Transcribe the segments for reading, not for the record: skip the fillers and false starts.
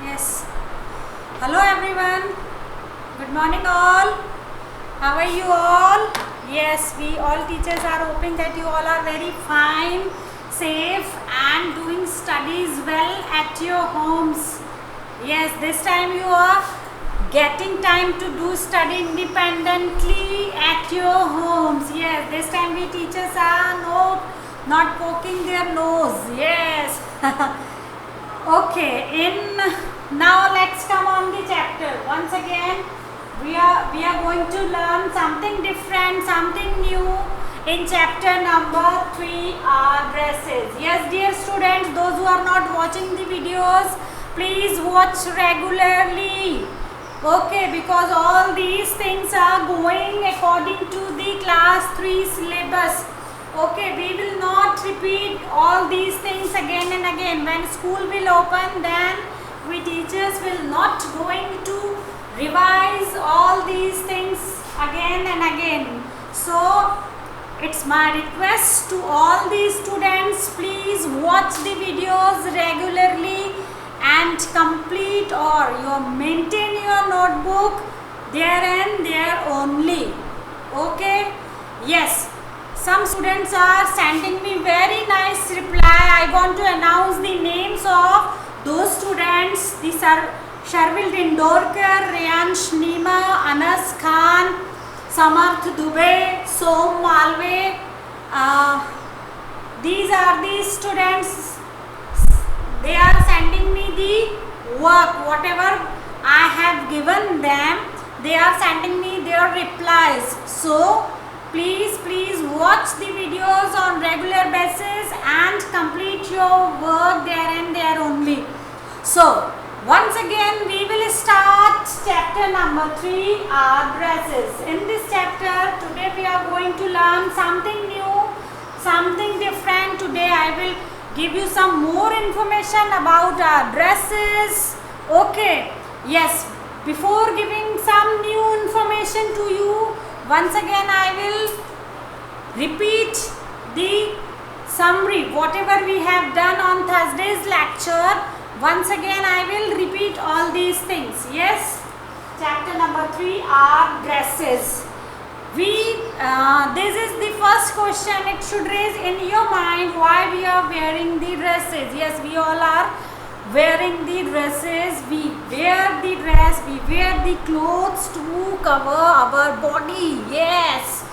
Yes. Hello everyone. Good morning all. How are you all? Yes, we all teachers are hoping that you all are very fine, safe and doing studies well at your homes. Yes, this time you are getting time to do study independently at your homes. Yes, this time we teachers are not poking their nose. Yes. Okay, now let's come on the chapter. Once again, we are going to learn something different, something new in chapter number 3, our dresses. Yes, dear students, those who are not watching the videos, please watch regularly. Okay, because all these things are going according to the class 3 syllabus. Okay, we will not repeat all these things again and again. When school will open, then we teachers will not going to revise all these things again and again. So it's my request to all the students, please watch the videos regularly and complete or maintain your notebook there and there only. Okay, yes. Some students are sending me very nice reply. I want to announce the names of those students. These are Sharvil Dindorkar, Reyansh Nima, Anas Khan, Samarth Dubey, Som Malve. These are the students. They are sending me the work, whatever I have given them. They are sending me their replies. So please watch the videos on regular basis and complete your work there and there only. So once again we will start chapter number 3, our dresses. In this chapter today we are going to learn something new, something different. Today I will give you some more information about our dresses. Okay, yes, before giving some new information to you, once again I will repeat the summary, whatever we have done on Thursday's lecture. Once again I will repeat all these things. Yes, chapter number 3, are dresses. This is the first question. It should raise in your mind why we are wearing the dresses. Yes, we all are wearing the dresses. We wear the dress, we wear the clothes to cover our body. Yes,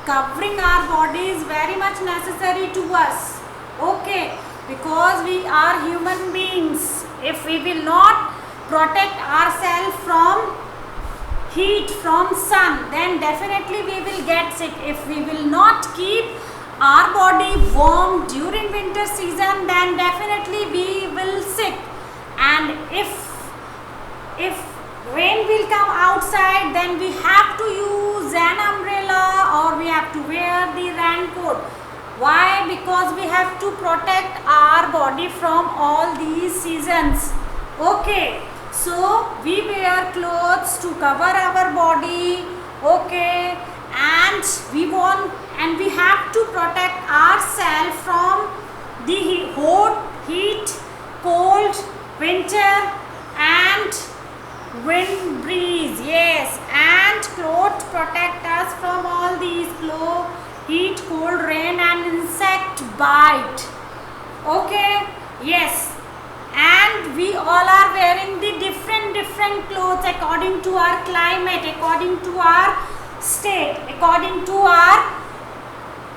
covering our body is very much necessary to us. Okay, because we are human beings. If we will not protect ourselves from heat, from sun, then definitely we will get sick. If we will not keep our body warm during winter season, then definitely we will sick. And if rain will come outside, then we have to use an umbrella or we have to wear the raincoat. Why? Because we have to protect our body from all these seasons. Okay, so we wear clothes to cover our body. Okay, and we have to protect ourselves from the hot, heat, cold, winter and wind breeze. Yes, and clothes protect us from all these heat, cold, rain and insect bite. Okay, yes, and we all are wearing the different clothes according to our climate, according to our state, according to our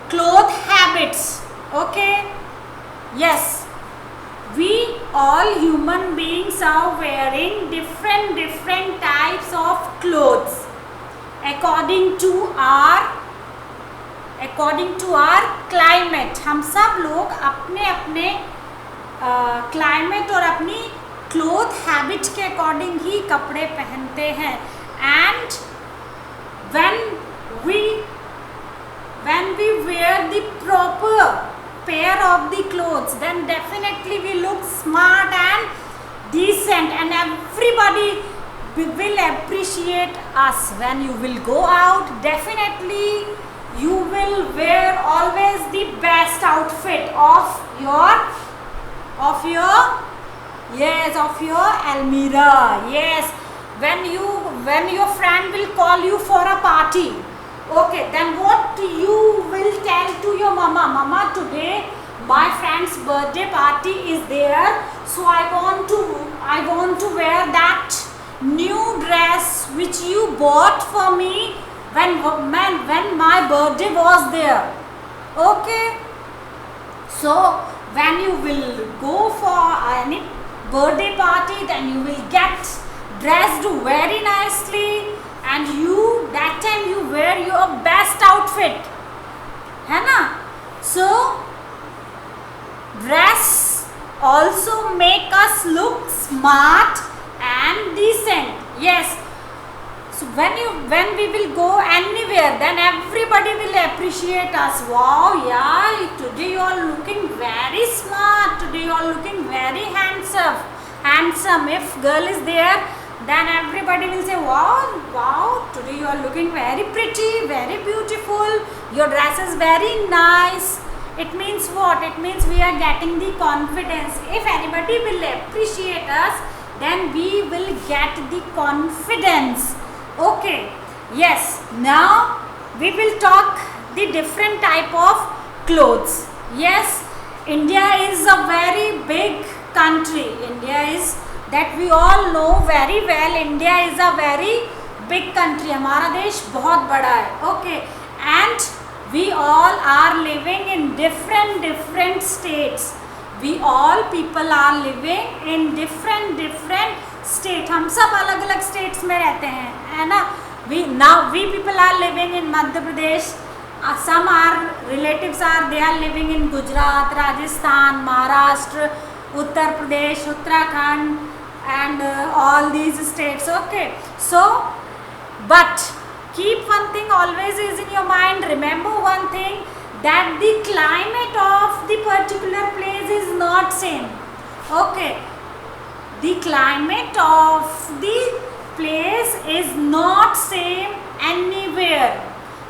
cloth habits. Okay, yes, we all human beings are wearing different types of clothes according to our climate. हम सब लोग अपने अपने climate और अपनी cloth habit के according ही कपड़े पहनते हैं. And when we wear the proper pair of the clothes, then definitely we look smart and decent and everybody will appreciate us. When you will go out, definitely you will wear always the best outfit of your Yes, of your Almira. Yes, when your friend will call you for a party. Okay, then what you will tell to your mama? Mama, today my friend's birthday party is there, so I want to wear that new dress which you bought for me when my birthday was there. Okay, so when you will go for any birthday party, then you will get dressed very nicely, and you that time you wear your best outfit, है ना? So dress also make us look smart and decent. Yes. So when we will go anywhere, then everybody will appreciate us. Wow, yeah, today you are looking very smart. Today you are looking very handsome. If girl is there, then everybody will say, wow, today you are looking very pretty, very beautiful. Your dress is very nice. It means what? It means we are getting the confidence. If anybody will appreciate us, then we will get the confidence. Okay, yes, now we will talk the different type of clothes. Yes, India is a very big country. India is, that we all know very well, India is a very big country. हमारा देश बहुत बड़ा है. Okay, and we all are living in different states. We all people are living in different state. हम सब अलग अलग states में रहते हैं, है ना? we people are living in Madhya Pradesh. Some our relatives are living in Gujarat, Rajasthan, Maharashtra, Uttar Pradesh, Uttarakhand, and all these states. Okay, so but keep one thing always is in your mind. Remember one thing, that the climate of the particular place is not same. Okay, the climate of the place is not same anywhere.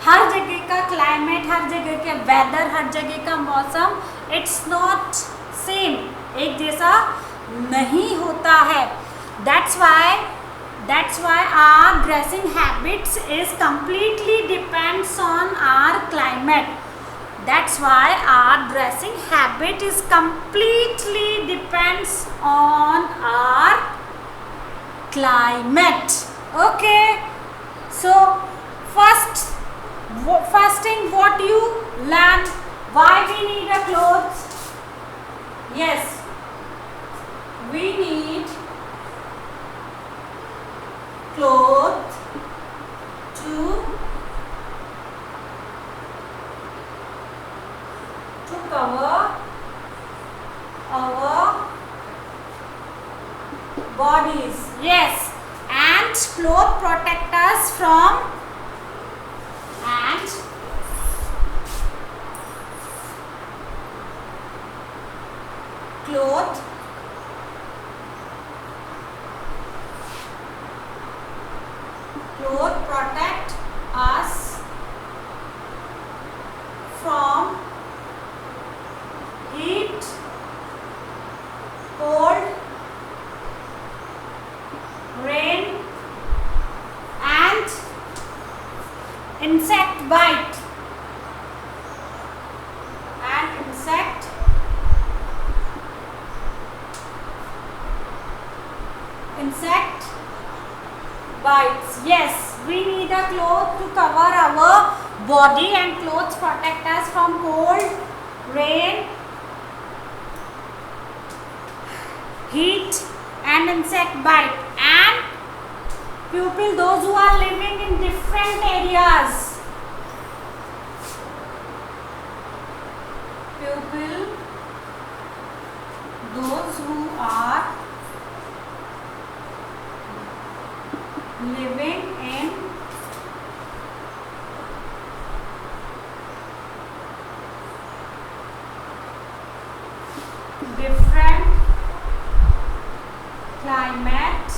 हर जगह का climate, हर जगह के weather, हर जगह का मौसम, it's not same, एक जैसा नहीं होता है. That's why our dressing habits is completely depends on our climate. That's why our dressing habit is completely depends on our climate. Okay, so first thing what you learn, why we need a clothes. Yes, we need clothes to cover our bodies. Yes, and clothes protect us from clothes protect us from heat, cold, rain, and insect bite. Insect bites. Yes, we need a cloth to cover our body, and clothes protect us from cold, rain, heat, and insect bite. And people, those who are living in different areas, those who are living in different climate,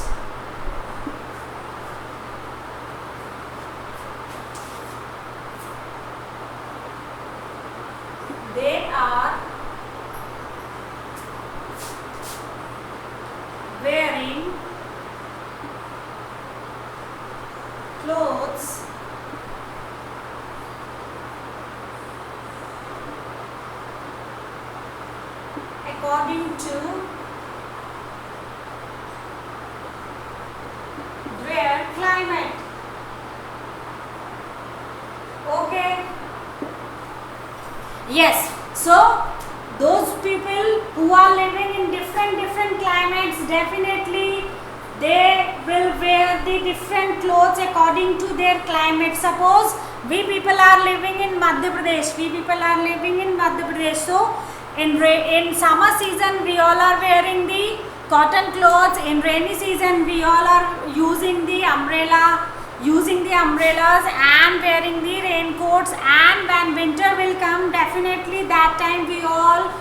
they are wearing clothes according to their climate. Okay. Yes. So those people who are living in different climates, definitely they will wear the different clothes according to their climate. Suppose we people are living in Madhya Pradesh. So in summer season we all are wearing the cotton clothes. In rainy season we all are using the umbrellas and wearing the raincoats, and when winter will come, definitely that time we all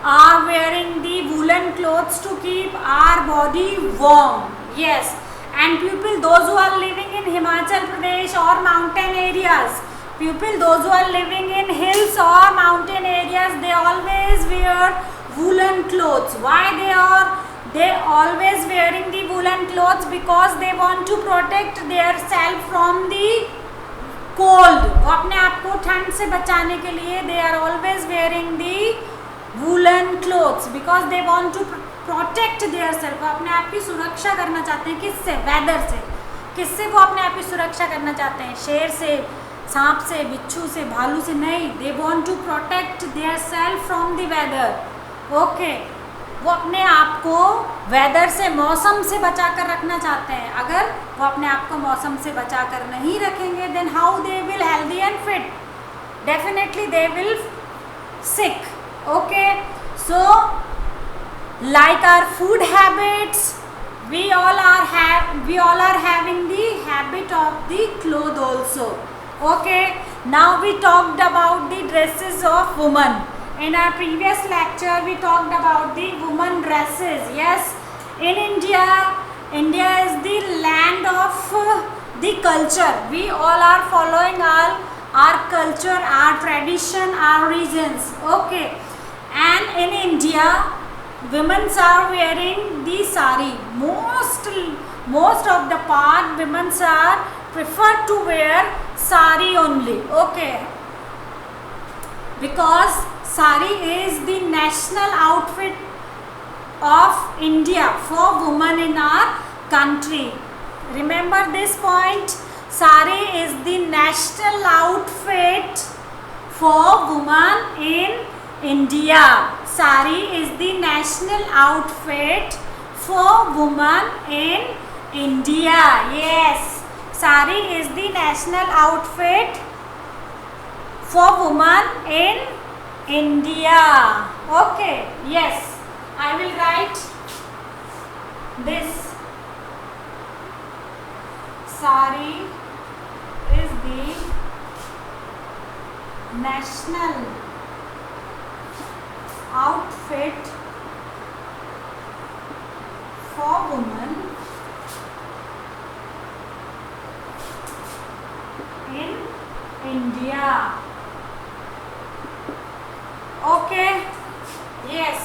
are wearing the woolen clothes to keep our body warm. Yes. And people, those who are living in Himachal Pradesh or mountain areas, those who are living in hills or mountain areas, they always wear woolen clothes. Why they always wearing the woolen clothes? Because they want to protect their self from the cold. वो अपने आप को ठंड से बचाने के लिए they are always wearing the woolen clothes because they want to protect their self. वो अपने आप की सुरक्षा करना चाहते हैं. किससे? वेदर से. किससे वो अपने आप की सुरक्षा करना चाहते हैं? शेर से, सांप से, बिच्छू से, भालू से नहीं. They want to protect their self from the weather. Okay. वो अपने आप को वेदर से, मौसम से बचा कर रखना चाहते हैं. अगर वो अपने आप को मौसम से बचा कर नहीं रखेंगे, then how they will healthy and fit? Definitely they will sick. Okay. So like our food habits, we all are having the habit of the clothes also. Okay. Now we talked about the dresses of women. In our previous lecture we talked about the women dresses. Yes. In India is the land of the culture. We all are following our culture, our tradition, our regions. Okay. And in India, women are wearing the sari. Most of the part women are prefer to wear sari only. Okay. Because sari is the national outfit of India for women in our country. Remember this point. Sari is the national outfit for women in India. Sari is the national outfit for women in India. Yes. Sari is the national outfit for women in India. Okay. Yes. I will write this. Sari is the national outfit for women in India. Okay. Yes.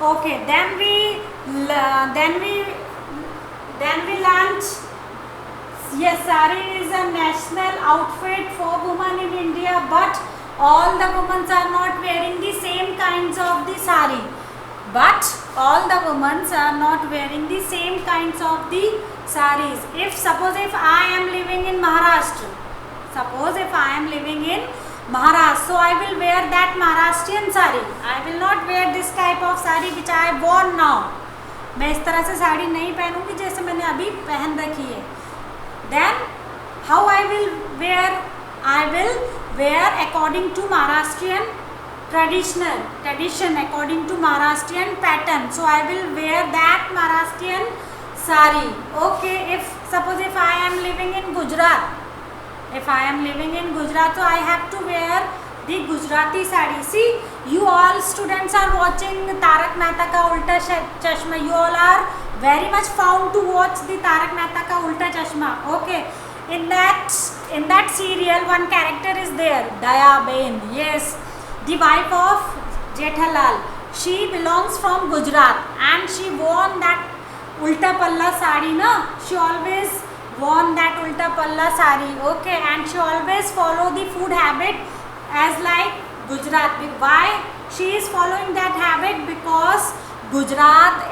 Okay. Then we learnt. Yes, sari is a national outfit for women in India, but all the women are not wearing the same kinds of the sari. But all the women are not wearing the same kinds of the saris. Suppose if I am living in Maharashtra, so I will wear that Maharashtrian sari. I will not wear this type of sari which I have worn now. मैं इस तरह से साड़ी नहीं पहनूंगी जैसे मैंने अभी पहन रखी है. Then how I will wear? I will wear according to Maharashtrian tradition, according to Maharashtrian pattern. So I will wear that Maharashtrian sari. Okay. Suppose if I am living in Gujarat, so I have to wear the Gujarati sari. See, you all students are watching Tarak Mehta Ka Ulta Chashma. You all are very much found to watch the Tarak Mehta Ka Ulta Chashma. Okay. In that serial, one character is there, Daya Ben. Yes, the wife of Jethalal. She belongs from Gujarat and she worn that ulta palla sari, na? She always worn that ulta palla sari, okay, and she always follow the food habit as like Gujarat. Why she is following that habit? Because Gujarat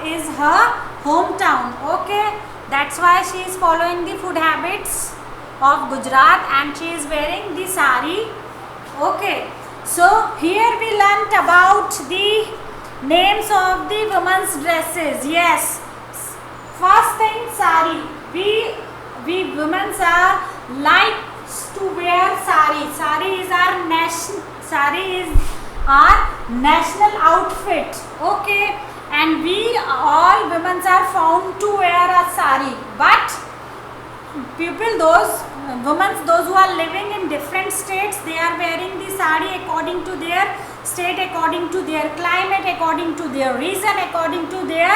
is her hometown, okay, that's why she is following the food habits of Gujarat and she is wearing the sari, okay. So here we learnt about the names of the women's dresses. Yes, first thing, sari. We women are likes to wear sari. Sari is our national outfit, okay, and we all women are found to wear a sari. But those who are living in different states, they are wearing the sari according to their state, according to their climate, according to their region, according to their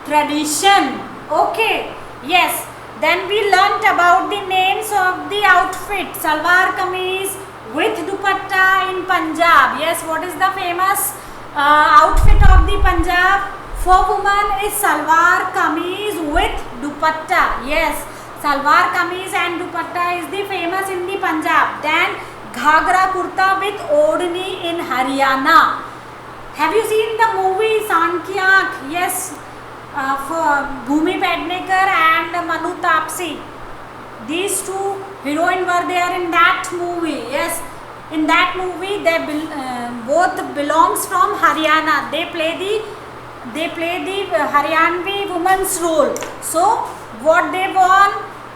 tradition, okay. Yes, then we learnt about the names of the outfit. Salwar kameez with dupatta in Punjab. Yes, what is the famous outfit of the Punjab for women is salwar kameez with dupatta. Yes, salwar kameez and dupatta is the famous in the Punjab. Then ghagra kurta with odhni in Haryana. Have you seen the movie Saan Ki Aankh? Yes, for Bhumi Pednekar and Manu Tapsi. These two heroines were there in that movie. Yes, in that movie they both belongs from Haryana. They play the Haryanvi women's role. So what they won?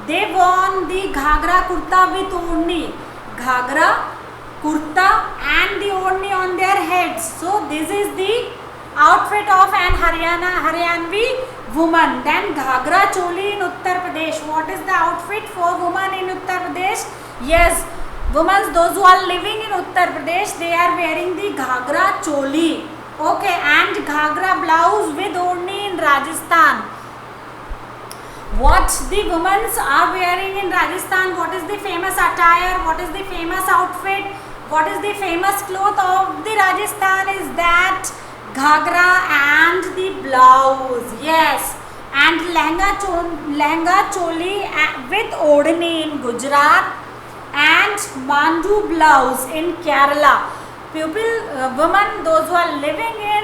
They won the ghagra kurta with odhni. Ghagra, kurta and the odhni on their heads. So this is the outfit of an Haryanvi woman. Then ghagra choli in Uttar Pradesh. What is the outfit for women in Uttar Pradesh? Yes, women, those who are living in Uttar Pradesh, they are wearing the ghagra choli, okay, and ghagra blouse with odhni in Rajasthan. What the women are wearing in Rajasthan? What is the famous attire? What is the famous outfit? What is the famous cloth of the Rajasthan? Is that ghagra and the blouse. Yes, and lehenga choli with odhni in Gujarat and mandu blouse in Kerala. Women, those who are living in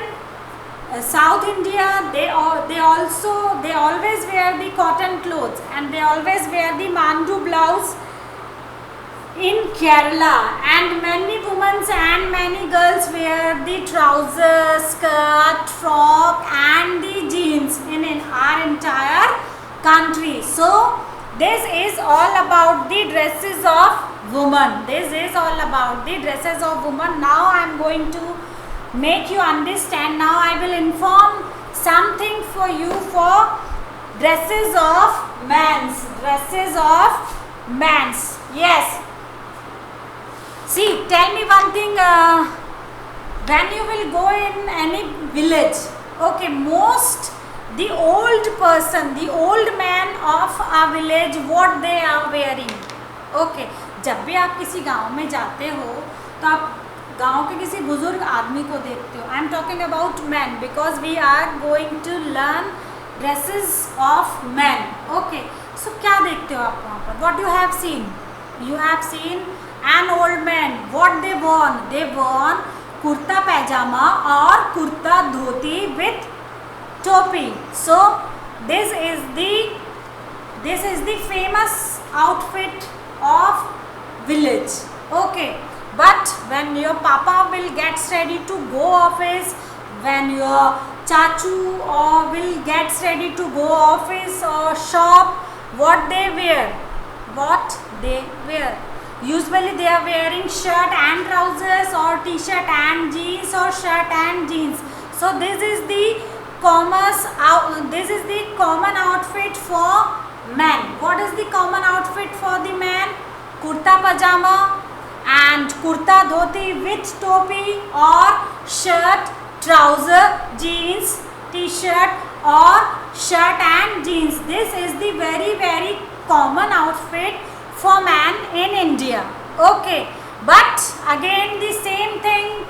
South India, they always wear the cotton clothes and they always wear the mandu blouse in Kerala, and many women and many girls wear the trousers, skirt, frock and the jeans in our entire country. So this is all about the dresses of women. This is all about the dresses of women. Now I am going to make you understand. Now I will inform something for you for dresses of men's. Dresses of men's. Yes. See, tell me one thing. When you will go in any village, okay, the old person, the old man of a village, what they are wearing, okay. जब भी आप किसी गांव में जाते हो तो आप गांव के किसी बुजुर्ग आदमी को देखते हो. I am talking about man because we are going to learn dresses of man, okay. So क्या देखते हो आप वहाँ पर? What you have seen an old man. What they worn kurta pajama or kurta dhoti with topi. So this is the famous outfit of village, okay. But when your papa will get ready to go office, when your chachu or will get ready to go office or shop, what they wear? Usually they are wearing shirt and trousers or t-shirt and jeans or shirt and jeans. So this is the common outfit for men. What is the common outfit for the man? Kurta pajama and kurta dhoti with topi or shirt, trouser, jeans, t-shirt or shirt and jeans. This is the very, very common outfit for man in India, okay. But again the same thing,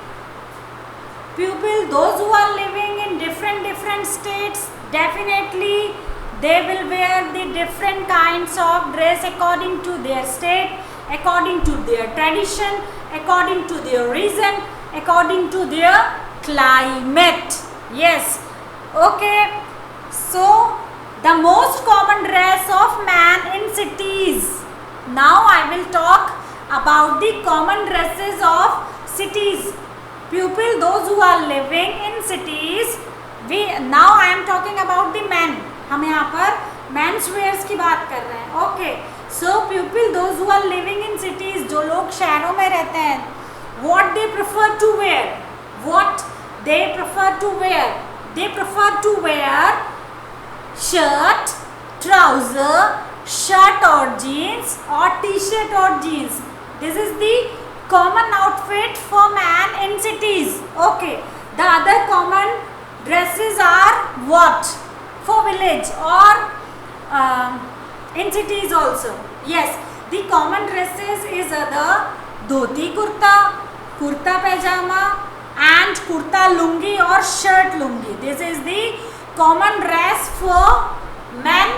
people, those who are living in different states, definitely they will wear the different kinds of dress according to their state, according to their tradition, according to their region, according to their climate. Yes, okay. So the most common dress of man in cities. Now I will talk about the common dresses of cities. People, those who are living in cities, now I am talking about the men. हम यहाँ पर mains wears की बात कर रहे हैं. Okay, so people those who are living in cities, जो लोग शहरों में रहते हैं, what they prefer to wear, what they prefer to wear, they prefer to wear shirt, trouser, shirt और जीन्स, और टी शर्ट और jeans. This is the common outfit for man in cities. Okay, the other common dresses are what for village or in cities also. Yes, the common dresses is the dhoti kurta, kurta pajama and kurta lungi or shirt lungi. This is the common dress for men,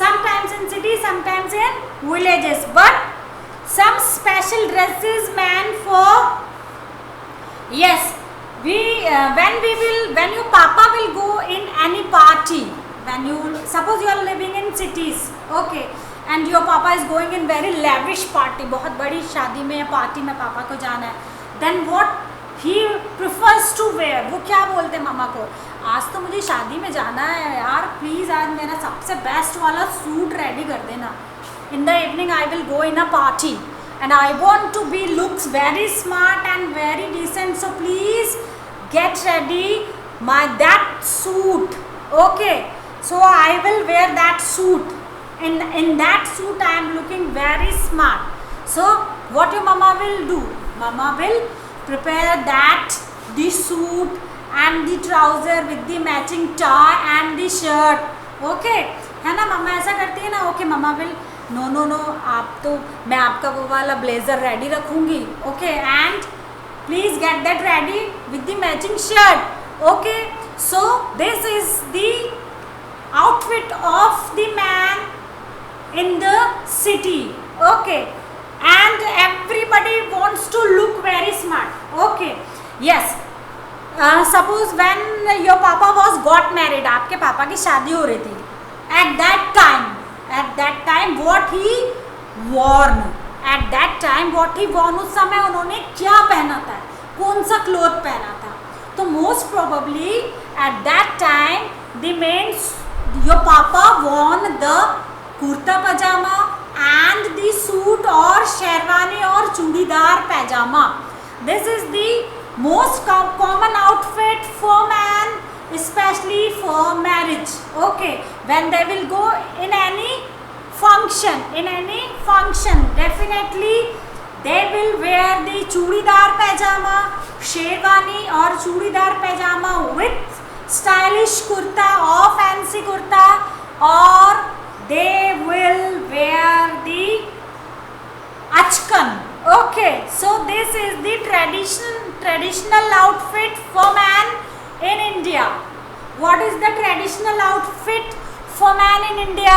sometimes in cities, sometimes in villages. But some special dresses meant for, yes, when your papa will go in any party, when you suppose you are living in cities, okay, and your papa is going in very lavish party, बहुत बड़ी शादी में party में पापा को जाना है, then what he prefers to wear, वो क्या बोलते हैं मामा को, आज तो मुझे शादी में जाना है यार, प्लीज़ आज मेरा सबसे बेस्ट वाला सूट रेडी कर देना. In the evening I will go in a party and I want to be looks very smart and very decent, so please get ready that suit. Okay, so I will wear that suit. In that suit I am looking very smart. So what your mama will do? Mama will prepare that the suit and the trouser with the matching tie and the shirt. Okay, है ना, मम्मा ऐसा करती है ना. Okay, mamma will know आप तो, मैं आपका वो वाला ब्लेजर रेडी रखूँगी. Okay, and please get that ready with the matching shirt. Okay, so this is the outfit of the man in the city. Okay, and everybody wants to look very smart. Okay, yes, suppose when your papa was got married, आपके पापा की शादी हो रही थी, at that time what he worn, at that time what he worn, उस समय उन्होंने क्या पहना था, कौन सा क्लोथ पहना था. तो most probably at that time the men, your papa worn the kurta pajama and the suit or sherwani or chudidar pajama. This is the most common outfit for man, especially for marriage. Okay, when they will go in any function, definitely they will wear the chudidar pajama, sherwani or chudidar pajama with stylish kurta or fancy kurta, or they will wear the achkan. Okay, so this is the traditional outfit for man in India. What is the traditional outfit for man in India?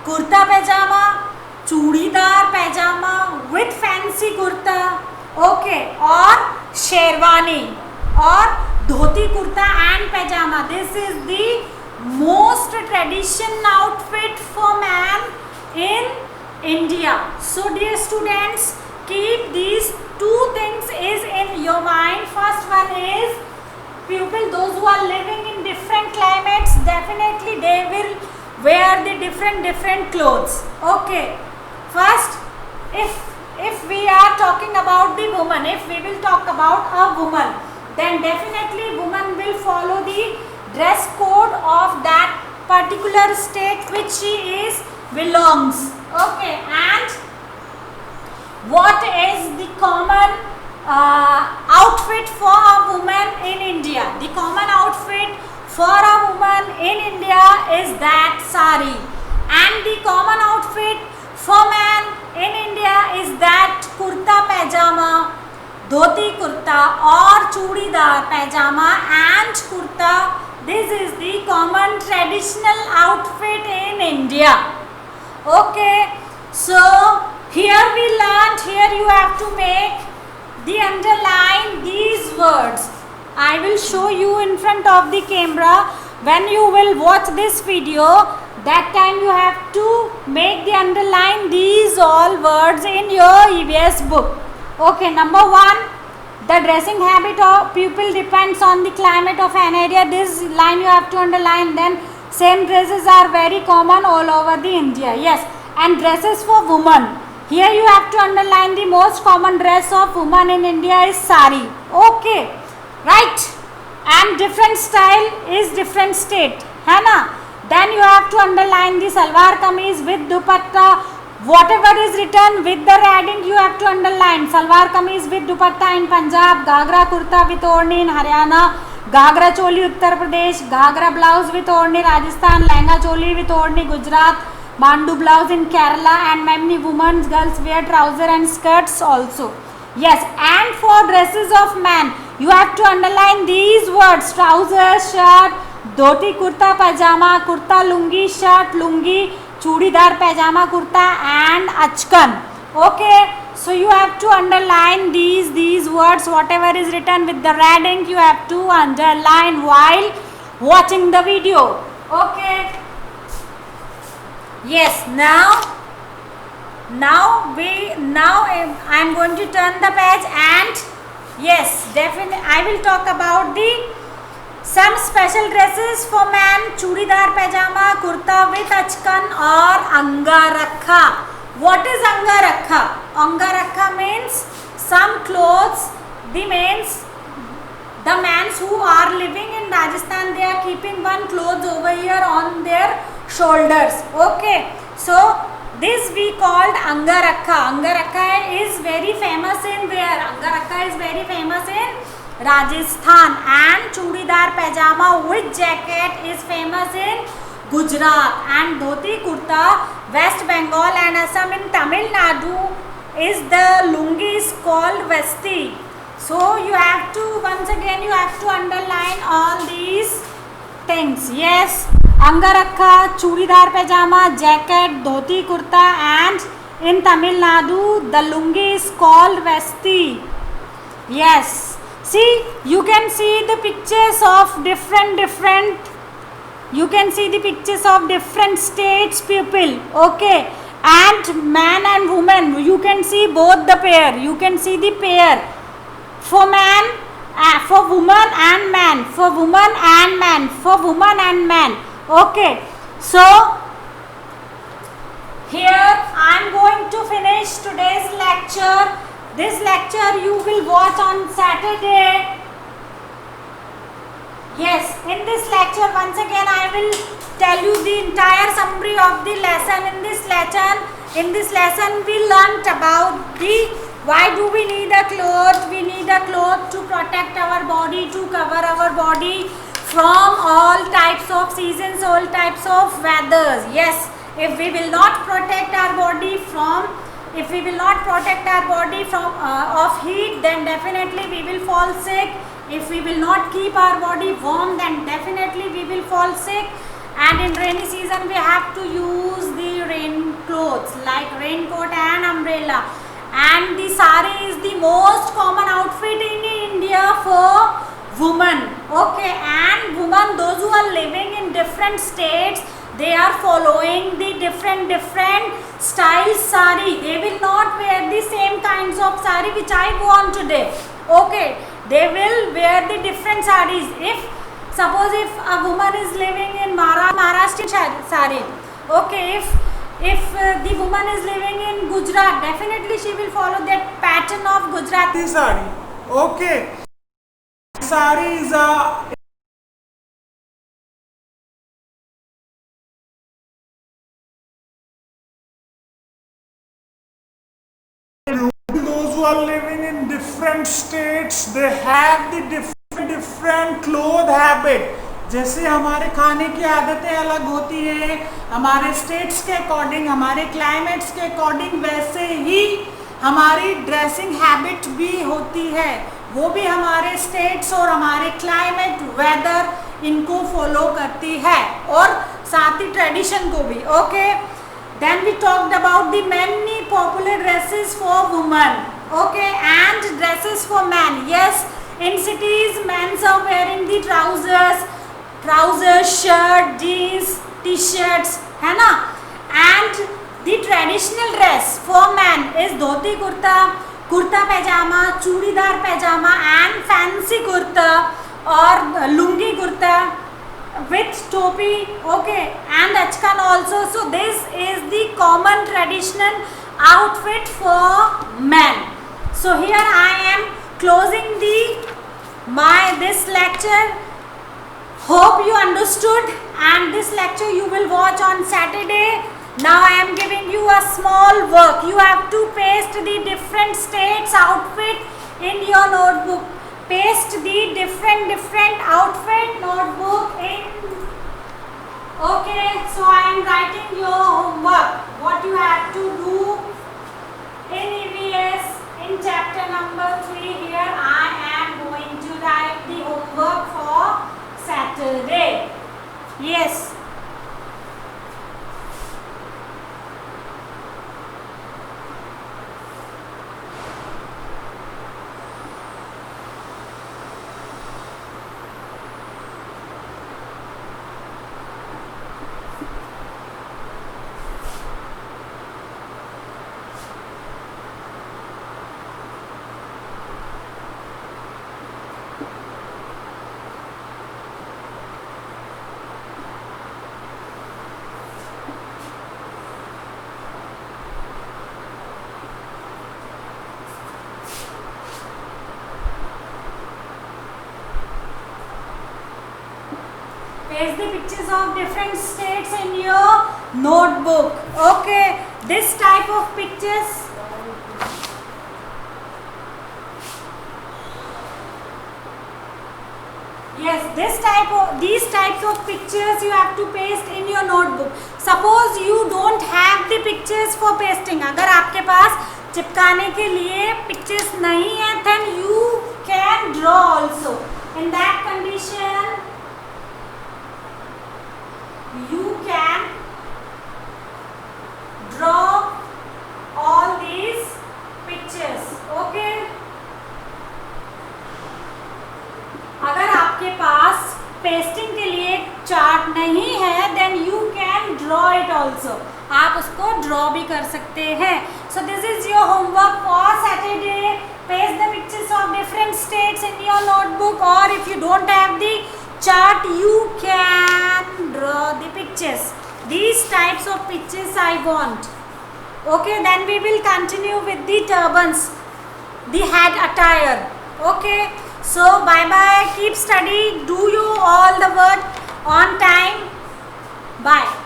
Kurta pajama, chudidar pajama with fancy kurta, okay, or sherwani or dhoti kurta and pajama. This is the most traditional outfit for man in India. So dear students, keep these two things is in your mind. First one is, people, those who are living in different climates, definitely they will wear the different clothes. Okay, first, if we are talking about the woman, if we will talk about a woman, then definitely woman will follow the dress code of that particular state which she belongs. Okay, and what is the common outfit for a woman in India? The common outfit for a woman in India is that sari, and the common outfit for man in India is that kurta pajama. पैजामा, धोती कुर्ता और चूड़ीदार पैजामा and kurta. This is the common traditional outfit in India. Okay, so here we learned, here you have to make the underline these words. I will show you in front of the camera. When you will watch this video, that time you have to make the underline these all words in your EVS book. Okay, number 1, the dressing habit of people depends on the climate of an area. This line you have to underline. Then same dresses are very common all over the India. Yes, and dresses for women. Here you have to underline the most common dress of women in India is sari. Okay, right. And different style is different state, है ना? Then you have to underline the salwar kameez with dupatta. Whatever is written with the heading you have to underline. Salwar kameez with dupatta in Punjab, Ghagra kurta with orni in Haryana, Ghagra choli Uttar Pradesh, Ghagra blouse with orni Rajasthan, Lehenga choli with orni Gujarat, Mandu blouse in Kerala, and many women girls wear trouser and skirts also. Yes, and for dresses of men you have to underline these words: trouser, shirt, dhoti kurta pajama, kurta lungi, shirt lungi, chudidar pajama kurta and achkan. Okay, so you have to underline these words. Whatever is written with the red ink you have to underline while watching the video. Okay, yes, now I am going to turn the page, and yes, definitely I will talk about some special dresses for men: chudidar pajama, kurta with achkan or angarakha. What is angarakha? Angarakha means some clothes the men who are living in Rajasthan, they are keeping one clothes over here on their shoulders. Okay, so this we called angarakha. Angarakha is very famous in where? Angarakha is very famous in Rajasthan, and chudidar pajama with jacket is famous in Gujarat, and dhoti kurta West Bengal and Assam. In Tamil Nadu is the lungi is called vesti. So you have to, once again you have to underline all these things. Yes, angarakha, chudidar pajama, jacket, dhoti kurta, and in Tamil Nadu the lungi is called vesti. Yes, see, you can see the pictures of different you can see the pictures of different states people. Okay, and man and woman, you can see both the pair. You can see the pair for man, for woman and man, for woman and man, for woman and man. Okay, so here I am going to finish today's lecture. This lecture you will watch on Saturday. Yes, in this lecture once again I will tell you the entire summary of the lesson. In this lesson we learnt about why do we need a cloth. We need a cloth to protect our body, to cover our body from all types of seasons, all types of weathers. Yes, if we will not protect our body from of heat, then definitely we will fall sick. If we will not keep our body warm, then definitely we will fall sick. And in rainy season we have to use the rain clothes like raincoat and umbrella. And the sari is the most common outfit in India for women. Okay, and women, those who are living in different states, they are following the different styles sari. They will not wear the same kinds of sari which I go on today. Okay, they will wear the different saris. Suppose if a woman is living in Maharashtrian sari, okay, if the woman is living in Gujarat, definitely she will follow that pattern of Gujarati sari. Okay, sari is a those who are living in different states, they have the different cloth habit. जैसे हमारे खाने की आदतें अलग होती है, हमारे states के अकॉर्डिंग, हमारे क्लाइमेट्स के अकॉर्डिंग, वैसे ही हमारी ड्रेसिंग हैबिट भी होती है, वो भी हमारे स्टेट्स और हमारे क्लाइमेट वेदर इनको फॉलो करती है, और साथ ही ट्रेडिशन को भी. Okay, then we talked about the many popular dresses for women. Okay, and dresses for man. Yes, in cities men are wearing the trousers, shirt, jeans, t-shirts, है ना. and the traditional dress for men is dhoti kurta, kurta pyjama, churidar pyjama and fancy kurta और lungi kurta with टोपी. okay, and achkan also. So this is the common traditional outfit for men. So here I am closing this lecture. Hope you understood, and this lecture you will watch on Saturday. Now I am giving you a small work. You have to paste the different states outfit in your notebook. Paste the different outfit notebook in. Okay, so I am writing your homework. What you have to do in EVS in chapter number 3. Here I am going to write the homework for Saturday. Yes. Paste the pictures of different states in your notebook. Okay, this type of pictures. Yes, these types of pictures you have to paste in your notebook. Suppose you don't have the pictures for pasting. अगर आपके पास चिपकाने के लिए pictures नहीं है, then you can draw also. In that condition, you can draw all these pictures. Okay, अगर आपके पास pasting के लिए चार्ट नहीं है, then you can draw it also. आप उसको ड्रॉ भी कर सकते हैं. So this is your homework for Saturday. Paste the pictures of different states in your notebook, or if you don't have the chart, you can draw the pictures. These types of pictures I want. Okay, then we will continue with the turbans, the head attire. Okay, so bye bye, keep study, do you all the work on time. Bye.